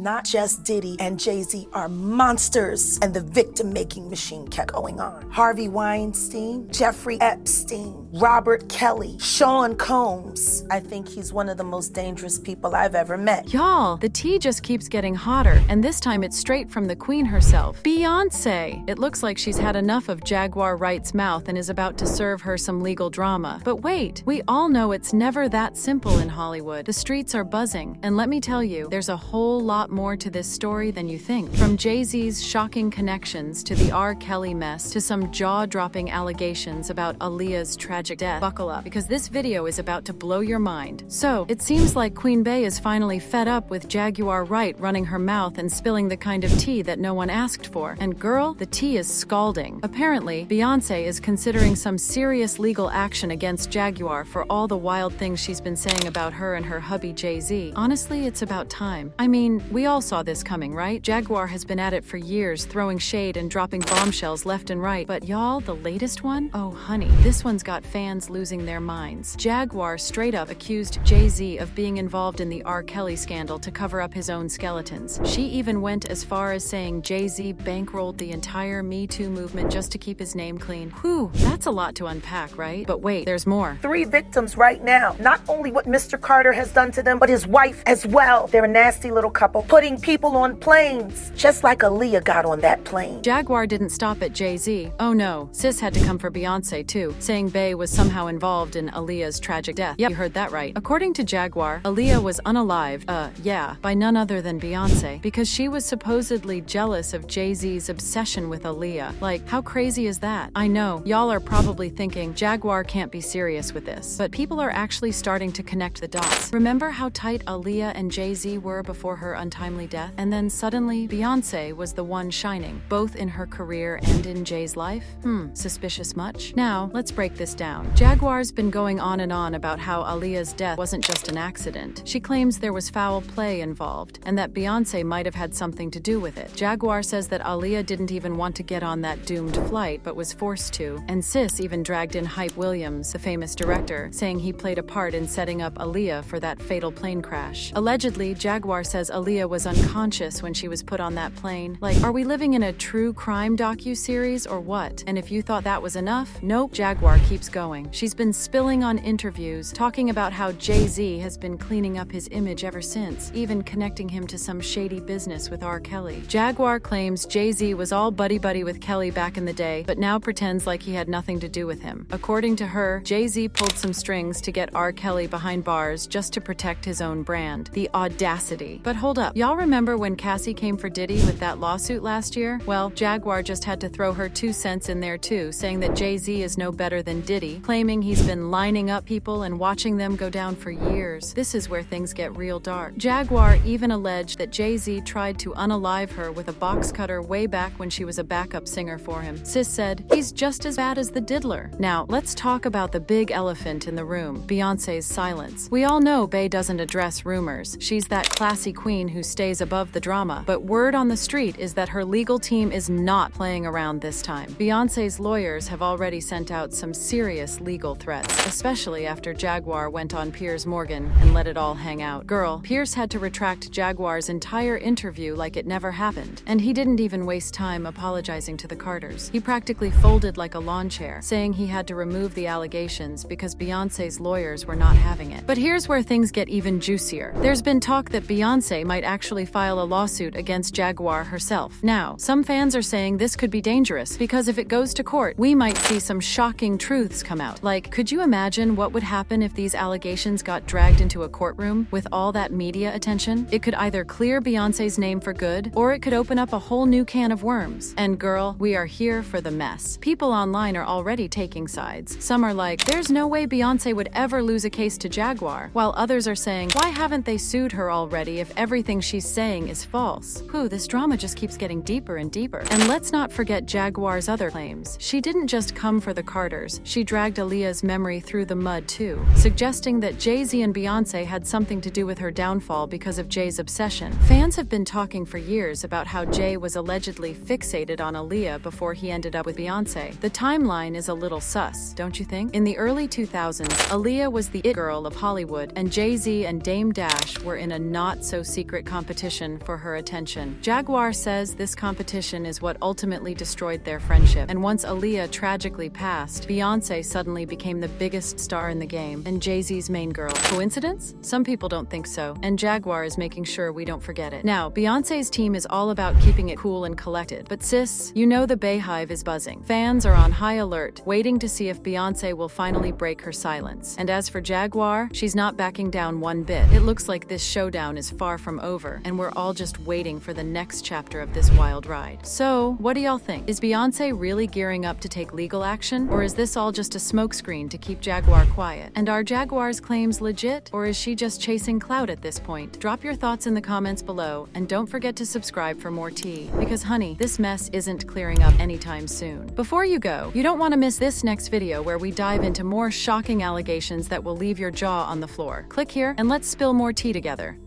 not just Diddy and Jay-Z are monsters, and the victim-making machine kept going on. Harvey Weinstein, Jeffrey Epstein, Robert Kelly, Sean Combs. I think he's one of the most dangerous people I've ever met. Y'all, the tea just keeps getting hotter, and this time it's straight from the queen herself, Beyoncé. It looks like she's had enough of Jaguar Wright's mouth and is about to serve her some legal drama. But wait, we all know it's never that simple in Hollywood. The streets are buzzing, and let me tell you, there's a whole lot more to this story than you think. From Jay-Z's shocking connections to the R. Kelly mess to some jaw-dropping allegations about Aaliyah's tragic death. Buckle up, because this video is about to blow your mind. So, it seems like Queen Bey is finally fed up with Jaguar Wright running her mouth and spilling the kind of tea that no one asked for. And girl, the tea is scalding. Apparently, Beyoncé is considering some serious legal action against Jaguar for all the wild things she's been saying about her and her hubby Jay-Z. Honestly, it's about time. I mean, we all saw this coming, right? Jaguar has been at it for years, throwing shade and dropping bombshells left and right. But y'all, the latest one? Oh honey, this one's got fans losing their minds. Jaguar straight up accused Jay-Z of being involved in the R. Kelly scandal to cover up his own skeletons. She even went as far as saying Jay-Z bankrolled the entire Me Too movement just to keep his name clean. Whew, that's a lot to unpack, right? But wait, there's more. 3 victims right now. Not only what Mr. Carter has done to them, but his wife as well. They're a nasty little couple, putting people on planes, just like Aaliyah got on that plane. Jaguar didn't stop at Jay-Z. Oh no, sis had to come for Beyoncé too, saying Bey was somehow involved in Aaliyah's tragic death. Yep, you heard that right. According to Jaguar, Aaliyah was unalived, by none other than Beyoncé, because she was supposedly jealous of Jay-Z's obsession with Aaliyah. Like, how crazy is that? I know, y'all are probably thinking, Jaguar can't be serious with this. But people are actually starting to connect the dots. Remember how tight Aaliyah and Jay-Z were before her untimely death? And then suddenly, Beyoncé was the one shining, both in her career and in Jay's life? Suspicious much? Now, let's break this down. Jaguar's been going on and on about how Aaliyah's death wasn't just an accident. She claims there was foul play involved, and that Beyoncé might have had something to do with it. Jaguar says that Aaliyah didn't even want to get on that doomed flight, but was forced to. And sis even dragged in Hype Williams, the famous director, saying he played a part in setting up Aaliyah for that fatal plane crash. Allegedly, Jaguar says Aaliyah was unconscious when she was put on that plane. Like, are we living in a true crime docu-series or what? And if you thought that was enough, nope, Jaguar keeps going. She's been spilling on interviews, talking about how Jay-Z has been cleaning up his image ever since, even connecting him to some shady business with R. Kelly. Jaguar claims Jay-Z was all buddy-buddy with Kelly back in the day, but now pretends like he had nothing to do with him. According to her, Jay-Z pulled some strings to get R. Kelly behind bars just to protect his own brand. The audacity. But hold up, y'all remember when Cassie came for Diddy with that lawsuit last year? Well, Jaguar just had to throw her 2 cents in there too, saying that Jay-Z is no better than Diddy, claiming he's been lining up people and watching them go down for years. This is where things get real dark. Jaguar even alleged that Jay-Z tried to unalive her with a box cutter way back when she was a backup singer for him. Sis said, he's just as bad as the diddler. Now, let's talk about the big elephant in the room, Beyoncé's silence. We all know Bey doesn't address rumors. She's that classy queen who stays above the drama. But word on the street is that her legal team is not playing around this time. Beyoncé's lawyers have already sent out some serious legal threats, especially after Jaguar went on Piers Morgan and let it all hang out. Girl, Piers had to retract Jaguar's entire interview like it never happened. And he didn't even waste time apologizing to the Carters. He practically folded like a lawn chair, saying he had to remove the allegations because Beyoncé's lawyers were not having it. But here's where things get even juicier. There's been talk that Beyoncé might actually file a lawsuit against Jaguar herself. Now, some fans are saying this could be dangerous because if it goes to court, we might see some shocking truths come out. Like, could you imagine what would happen if these allegations got dragged into a courtroom with all that media attention? It could either clear Beyoncé's name for good, or it could open up a whole new can of worms. And girl, we are here for the mess. People online are already taking sides. Some are like, there's no way Beyoncé would ever lose a case to Jaguar, while others are saying, why haven't they sued her already if everything she's saying is false? Whew, this drama just keeps getting deeper and deeper. And let's not forget Jaguar's other claims. She didn't just come for the Carters, she dragged Aaliyah's memory through the mud too, suggesting that Jay-Z and Beyoncé had something to do with her downfall because of Jay's obsession. Fans have been talking for years about how Jay was allegedly fixated on Aaliyah before he ended up with Beyoncé. The timeline is a little sus, don't you think? In the early 2000s, Aaliyah was the it girl of Hollywood, and Jay-Z and Dame Dash were in a not-so-secret competition for her attention. Jaguar says this competition is what ultimately destroyed their friendship. And once Aaliyah tragically passed, Beyoncé suddenly became the biggest star in the game and Jay-Z's main girl. Coincidence? Some people don't think so, and Jaguar is making sure we don't forget it. Now, Beyoncé's team is all about keeping it cool and collected, but sis, you know the Bayhive is buzzing. Fans are on high alert, waiting to see if Beyoncé will finally break her silence. And as for Jaguar, she's not backing down one bit. It looks like this showdown is far from over, and we're all just waiting for the next chapter of this wild ride. So, what do y'all think? Is Beyoncé really gearing up to take legal action, or is this all just a smokescreen to keep Jaguar quiet? And are Jaguar's claims legit, or is she just chasing clout at this point? Drop your thoughts in the comments below, and don't forget to subscribe for more tea. Because honey, this mess isn't clearing up anytime soon. Before you go, you don't want to miss this next video where we dive into more shocking allegations that will leave your jaw on the floor. Click here and let's spill more tea together.